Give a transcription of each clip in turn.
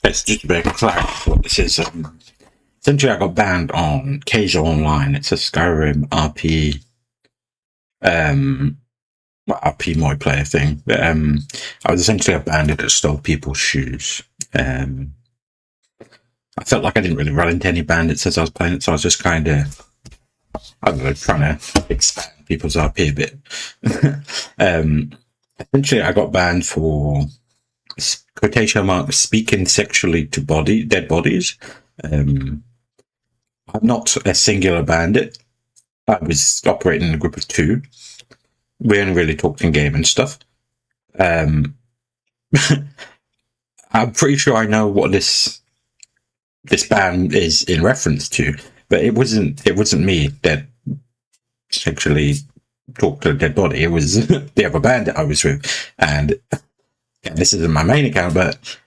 It's just a bit of clarity what this is. Essentially, I got banned on Keizaal Online. It's a Skyrim RP, RP multiplayer thing. But, I was essentially a bandit that stole people's shoes. I felt like I didn't really run into any bandits as I was playing it, so I was just kind of, I don't know, trying to expand people's RP a bit. Essentially, I got banned for quotation marks speaking sexually to dead bodies. I'm not a singular bandit. I was operating in a group of two. We only really talked in game and stuff. I'm pretty sure I know what this ban is in reference to, but it wasn't me that sexually talked to a dead body. It was the other bandit I was with, and this isn't my main account, but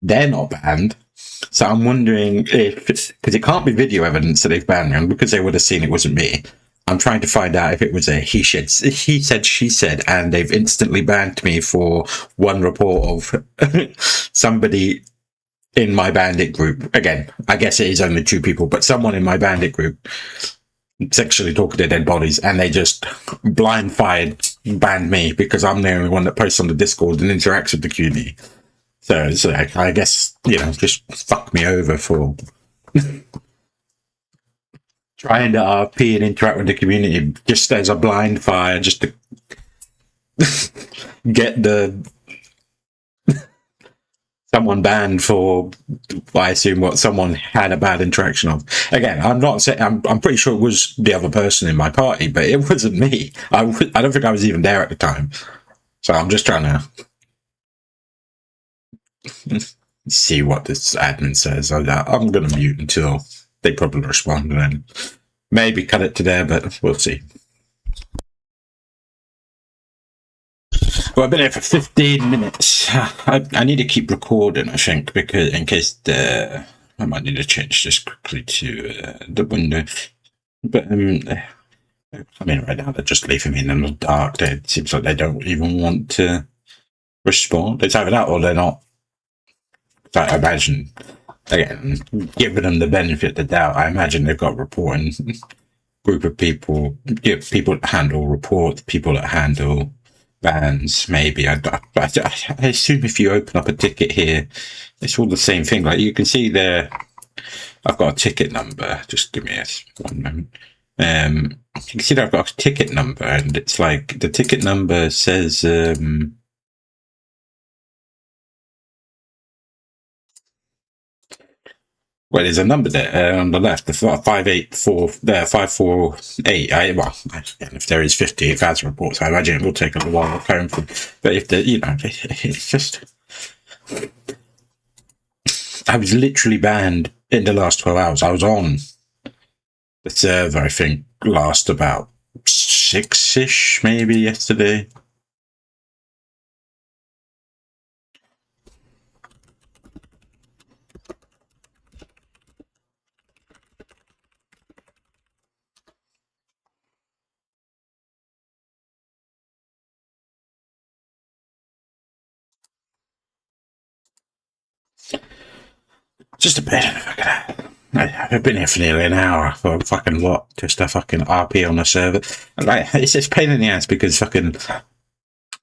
they're not banned. So I'm wondering if, because it can't be video evidence that they've banned me, because they would have seen it wasn't me. I'm trying to find out if it was a he said, she said, and they've instantly banned me for one report of somebody in my bandit group. Again, I guess it is only two people, but someone in my bandit group sexually talking to dead bodies, and they just blind fired banned me because I'm the only one that posts on the Discord and interacts with the community. So I guess, just fuck me over for trying to RP and interact with the community just as a blind fire, just to get someone banned for, I assume, what someone had a bad interaction of. Again, I'm not saying, I'm pretty sure it was the other person in my party, but it wasn't me. I don't think I was even there at the time. So I'm just trying to see what this admin says. I'm going to mute until they probably respond, and then maybe cut it to there, but we'll see. Well, I've been here for 15 minutes. I need to keep recording, I think, because in case I might need to change this quickly to the window. But I mean, right now they're just leaving me in the dark. It seems like they don't even want to respond. It's either that or they're not. I imagine, again, giving them the benefit of the doubt, I imagine they've got a reporting group of people, people that handle reports, people that handle bans, maybe. I assume if you open up a ticket here, it's all the same thing. Like, you can see there, I've got a ticket number. Just give me one moment. You can see that I've got a ticket number, and it's like the ticket number says, well, there's a number there on the left, the 548. If there is 58,000 reports, I imagine it will take a little while to comb through. But if it's just, I was literally banned in the last 12 hours. I was on the server, I think, last about 6-ish, maybe yesterday. Just a bit. I've been here for nearly an hour for fucking what? Just a fucking RP on the server. Like, it's just pain in the ass because fucking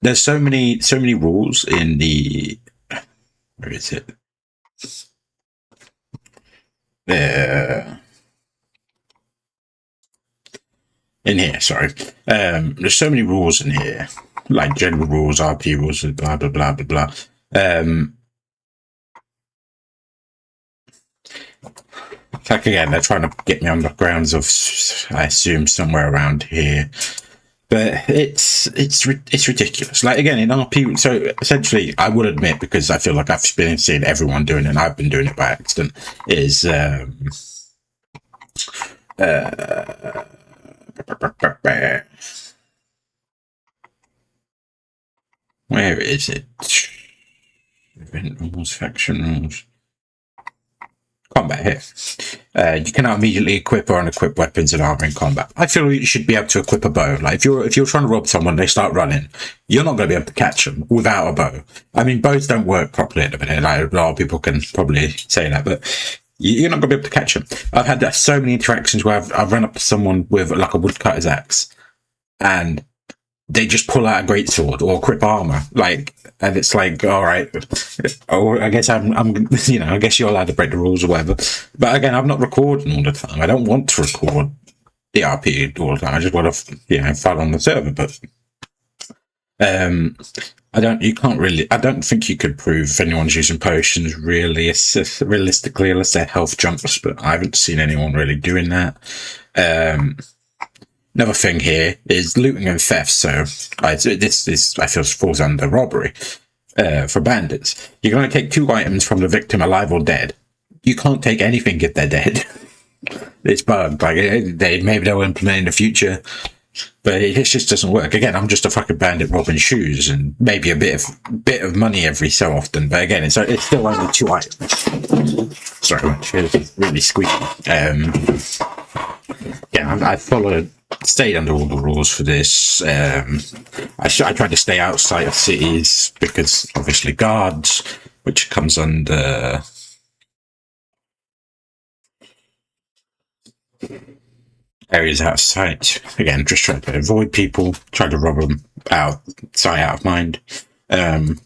there's so many rules in the, where is it? In here, sorry. There's so many rules in here, like general rules, RP rules, blah blah blah blah blah. Like, again, they're trying to get me on the grounds of, I assume, somewhere around here. But it's ridiculous. Like, again, in RP, so essentially, I would admit, because I feel like I've been seeing everyone doing it, and I've been doing it by accident, is where is it? Event rules, faction rules. combat here. You cannot immediately equip or unequip weapons and armor in combat. I feel you should be able to equip a bow. Like if you're trying to rob someone, they start running, you're not going to be able to catch them without a bow. I mean, bows don't work properly at the minute. Like a lot of people can probably say that, but you're not going to be able to catch them. I've had so many interactions where I've run up to someone with like a woodcutter's axe, and they just pull out a greatsword or equip armor, like, and it's like, all right, oh, I guess I'm, I guess you're allowed to break the rules or whatever. But again, I'm not recording all the time. I don't want to record the RP all the time. I just want to, file on the server. But I don't think you could prove if anyone's using potions really realistically, unless they're health jumps. But I haven't seen anyone really doing that. Another thing here is looting and theft. So this I feel falls under robbery for bandits. You can only take 2 items from the victim, alive or dead. You can't take anything if they're dead. It's bugged. Like maybe they'll implement in the future, but it just doesn't work. Again, I'm just a fucking bandit robbing shoes and maybe a bit of money every so often. But again, it's still only 2 items. Sorry, my chair's really squeaky. I stayed under all the rules for this. I tried to stay outside of cities because obviously guards, which comes under areas outside. Again, just trying to avoid people, try to rob them out of mind. I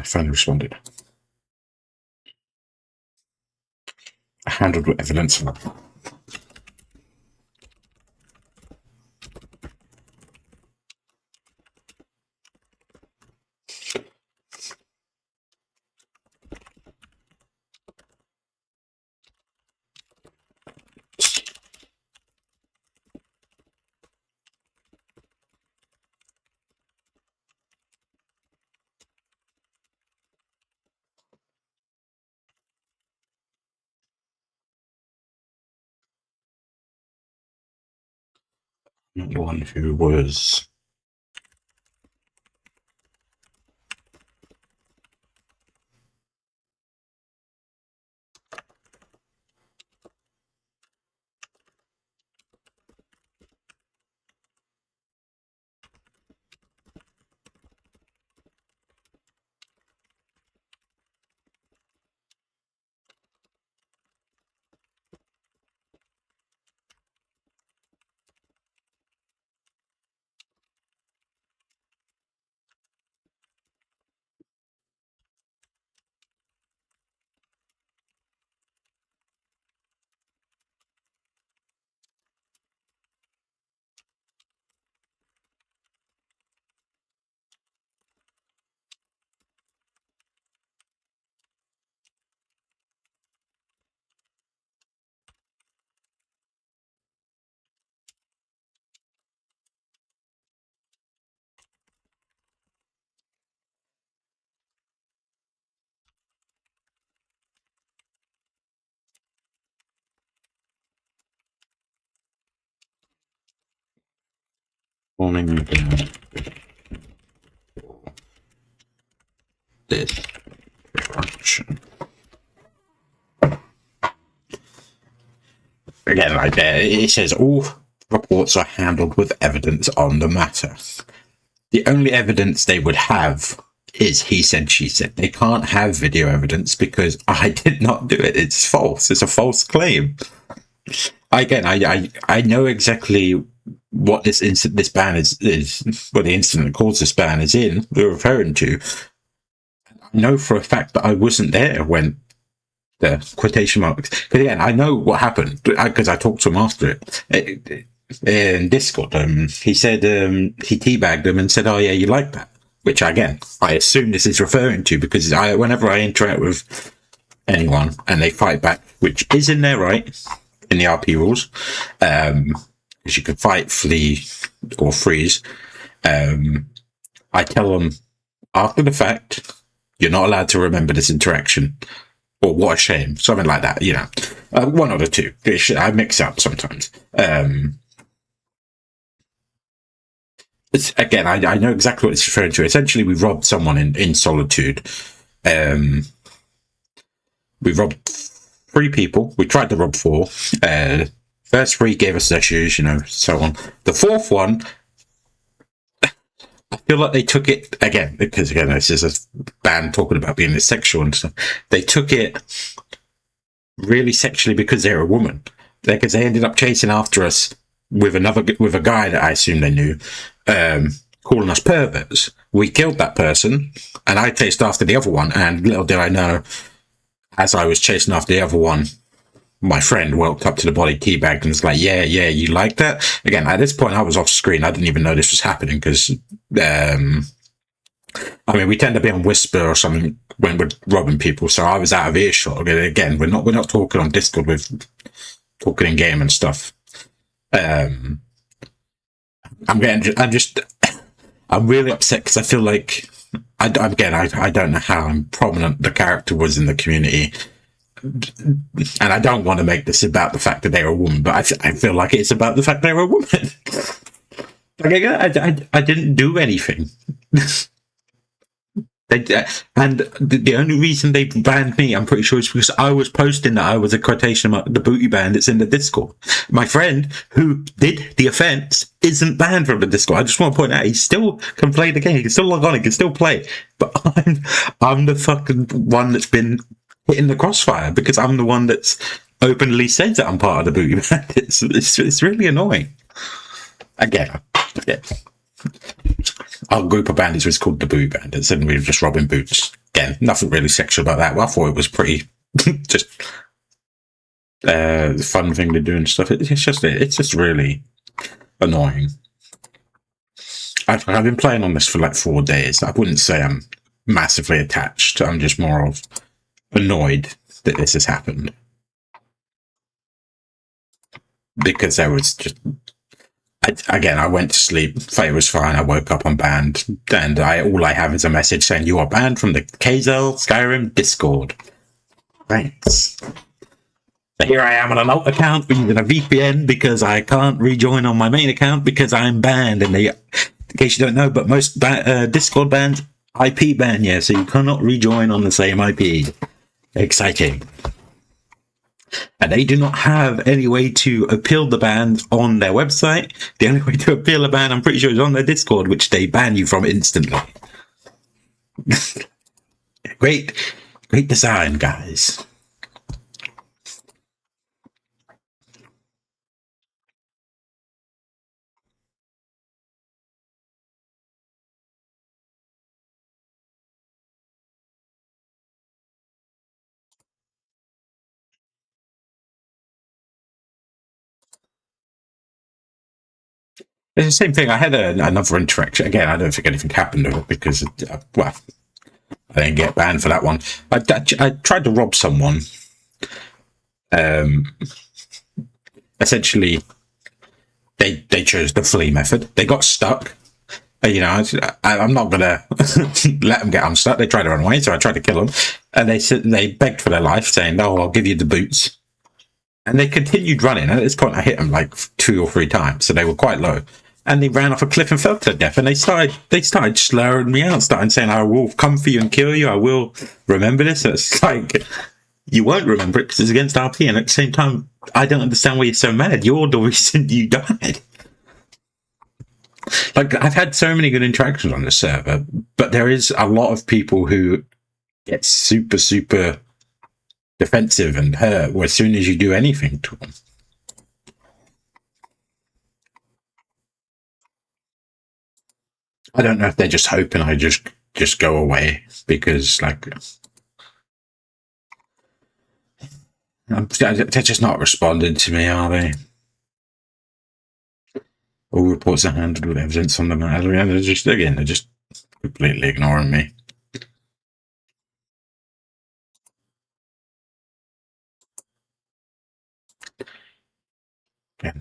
finally responded. I handled with evidence. Not the one who was forming this function. Again, like it says, all reports are handled with evidence on the matter. The only evidence they would have is he said, she said. They can't have video evidence because I did not do it. It's false. It's a false claim. Again, I know exactly what this ban is what the incident that caused this ban is referring to. I know for a fact that I wasn't there when the quotation marks. Because again, I know what happened because I talked to him after it in Discord. He said he teabagged him and said, "Oh yeah, you like that?" Which again, I assume this is referring to because whenever I interact with anyone and they fight back, which is in their right in the RP rules, because you can fight, flee, or freeze. I tell them after the fact, you're not allowed to remember this interaction. Or what a shame, something like that, one or the two. I mix up sometimes. Again, I know exactly what it's referring to. Essentially, we robbed someone in Solitude. We robbed 3 people. We tried to rob 4. First 3 gave us their shoes, so on. The 4th one, I feel like they took it again, because again, this is a band talking about being sexual and stuff. They took it really sexually because they're a woman. Because they ended up chasing after us with a guy that I assume they knew, calling us perverts. We killed that person, and I chased after the other one, and little did I know, as I was chasing after the other one, my friend walked up to the body, teabagged, and was like, yeah, you like that? Again, at this point, I was off screen. I didn't even know this was happening, because, we tend to be on Whisper or something when we're robbing people, so I was out of earshot. Again, we're not talking on Discord, with talking in game and stuff. I'm really upset because I feel like, I don't know how prominent the character was in the community, and I don't want to make this about the fact that they're a woman, but I feel like it's about the fact they're a woman. I didn't do anything. And the only reason they banned me, I'm pretty sure, is because I was posting that I was a quotation mark, the booty bandits in the Discord. My friend who did the offense isn't banned from the Discord. I just want to point out, he still can play the game. He can still log on. He can still play. But I'm the fucking one that's been hitting the crossfire, because I'm the one that's openly said that I'm part of the booty bandits. It's really annoying. Again, yeah. Our group of bandits was called the Boo Bandits, and we were just robbing boots. Again, nothing really sexual about that. Well, I thought it was pretty just fun thing to do and stuff. It's just really annoying. I've been playing on this for like 4 days. I wouldn't say I'm massively attached. I'm just more of annoyed that this has happened, because there was just. I went to sleep. It was fine. I woke up, I'm banned, and all I have is a message saying you are banned from the Keizaal Skyrim Discord. Thanks. So here I am on an alt account using a VPN because I can't rejoin on my main account because I'm banned. And in case you don't know, but most Discord bans IP ban, yeah, so you cannot rejoin on the same IP. Exciting. And they do not have any way to appeal the ban on their website. The only way to appeal a ban, I'm pretty sure, is on their Discord, which they ban you from instantly. Great design, guys. It's the same thing. I had another interaction. Again, I don't think anything happened to it because, I didn't get banned for that one. I tried to rob someone. Essentially, they chose the flee method. They got stuck. I'm not gonna let them get unstuck. They tried to run away, so I tried to kill them. And they begged for their life, saying, "Oh, I'll give you the boots." And they continued running. And at this point, I hit them like 2 or 3 times, so they were quite low. And they ran off a cliff and fell to death. And they started slurring me out, starting saying, "I will come for you and kill you. I will remember this." And it's like, you won't remember it because it's against RP. And at the same time, I don't understand why you're so mad. You're the reason you died. Like, I've had so many good interactions on the server, but there is a lot of people who get super, super defensive and hurt as soon as you do anything to them. I don't know if they're just hoping I just go away because, like, they're just not responding to me, are they? All reports are handled with evidence on the matter. They're just completely ignoring me.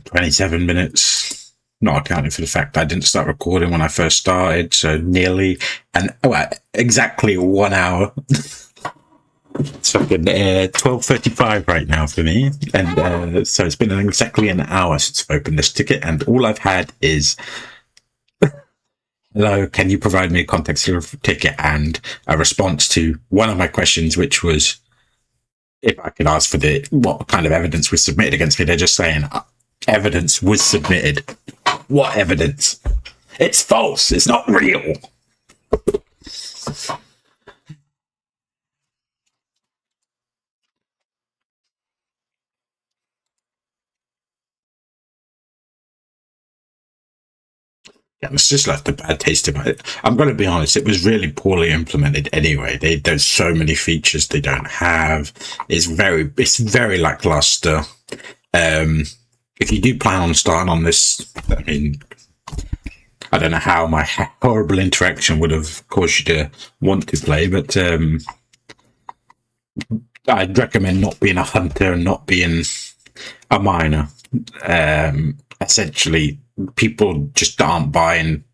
27 minutes, not accounting for the fact that I didn't start recording when I first started, so nearly exactly 1 hour. It's fucking 12:35 right now for me, and so it's been exactly an hour since I've opened this ticket, and all I've had is, "Hello, can you provide me a context of the ticket?" and a response to one of my questions, which was, if I could ask for what kind of evidence was submitted against me, they're just saying evidence was submitted. What evidence? It's false. It's not real. Yeah, it's just left a bad taste in my. I'm going to be honest. It was really poorly implemented anyway. There's so many features they don't have. It's very lackluster. If you do plan on starting on this, I mean, I don't know how my horrible interaction would have caused you to want to play, but I'd recommend not being a hunter and not being a miner. Essentially, people just aren't buying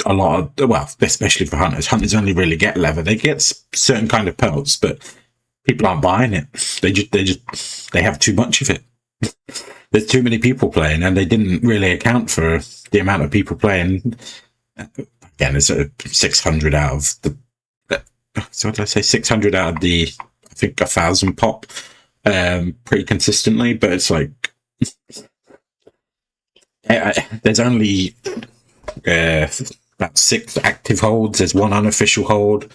a lot of, well, especially for hunters. Hunters only really get leather. They get certain kind of pelts, but people aren't buying it. They have too much of it. There's too many people playing, and they didn't really account for the amount of people playing. Again, it's 600 out of the. So what did I say? 600 out of the, I think, 1,000 pop, pretty consistently. But it's like there's only about 6 active holds. There's 1 unofficial hold.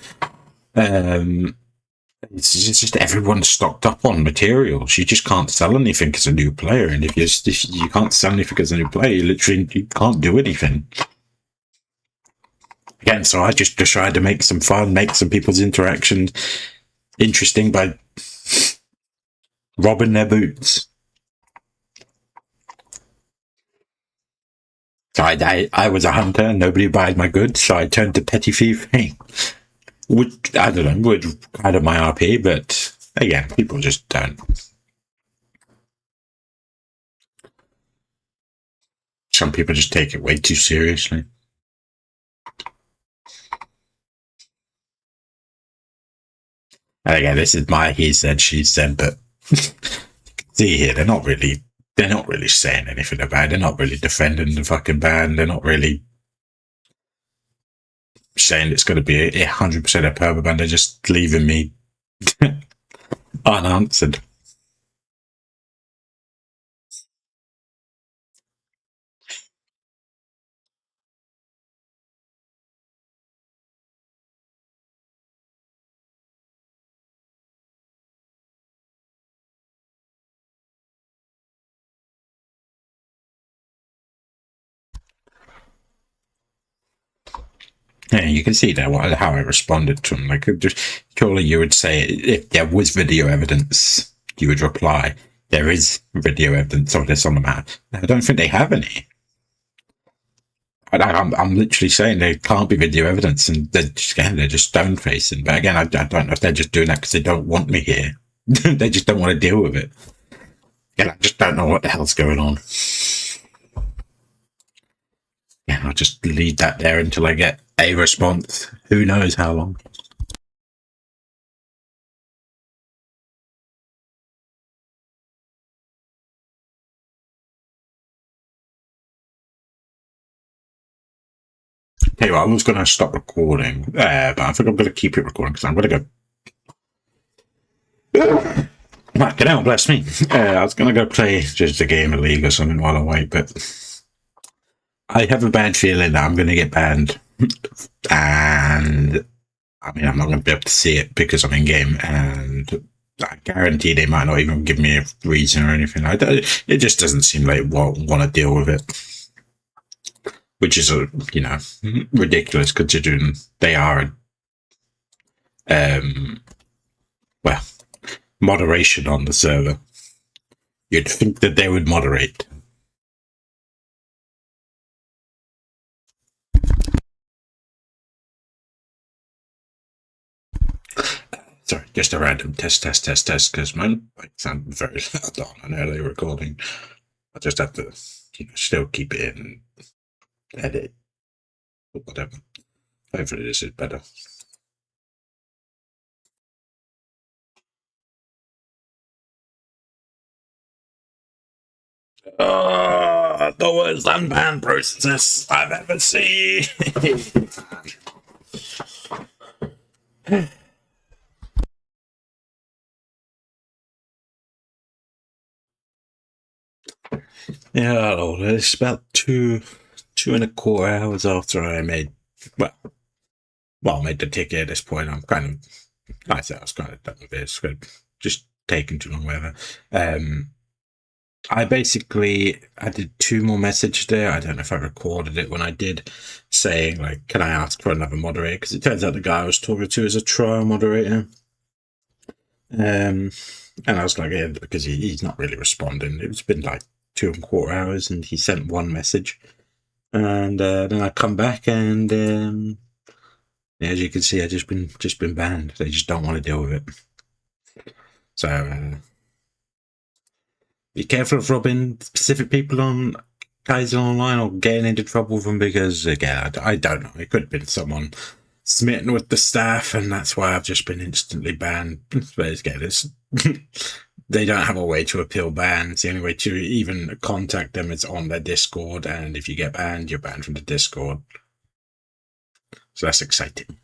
It's just everyone's stocked up on materials. You just can't sell anything as a new player, and if you can't sell anything as a new player, you can't do anything. Again, so I just tried to make some fun, make some people's interactions interesting by robbing their boots. So I was a hunter, nobody buyed my goods, so I turned to petty thieving. Would kind of my RP, but again, people just don't. Some people just take it way too seriously. And again, this is my he said, she said, but see here, they're not really saying anything about it. They're not really defending the fucking ban. They're not really saying it's going to be 100% a perma ban. They're just leaving me unanswered. Yeah, you can see there how I responded to him. Like, just surely you would say if there was video evidence, you would reply, "There is video evidence of this on the map." I don't think they have any. I'm literally saying there can't be video evidence, and they're just stone facing. But again, I don't know if they're just doing that because they don't want me here. They just don't want to deal with it. Yeah, I just don't know what the hell's going on. Yeah, I'll just leave that there until I get a response. Who knows how long? Tell you what, I was going to stop recording, but I think I'm going to keep it recording because I'm going to go. Get out, bless me. I was going to go play just a game of League or something while I wait, but I have a bad feeling that I'm going to get banned. And I mean, I'm not going to be able to see it because I'm in game, and I guarantee they might not even give me a reason or anything. It just doesn't seem like want to deal with it. Which is, ridiculous considering they are, well, moderation on the server. You'd think that they would moderate. Sorry, just a random test, because my mic sounded very loud on an earlier recording. I just have to, still keep it in, edit, or whatever. Hopefully this is better. The worst unban process I've ever seen. Yeah, well, it's about 2.25 hours after I made, well, made the ticket. At this point, I'm kind of, like I said, I was kind of done with it. It's just taking too long, whatever. I did two more messages there. I don't know if I recorded it when I did, saying like, "Can I ask for another moderator?" Because it turns out the guy I was talking to is a trial moderator. And I was like, yeah, because he's not really responding. It's been like 2.25 hours, and he sent one message. And then I come back, and yeah, as you can see, I just been banned. They just don't want to deal with it. So be careful of robbing specific people on Keizaal Online or getting into trouble with them, because again, I don't know. It could have been someone smitten with the staff, and that's why I've just been instantly banned. But again, they don't have a way to appeal bans. The only way to even contact them is on their Discord, and if you get banned, you're banned from the Discord. So that's exciting.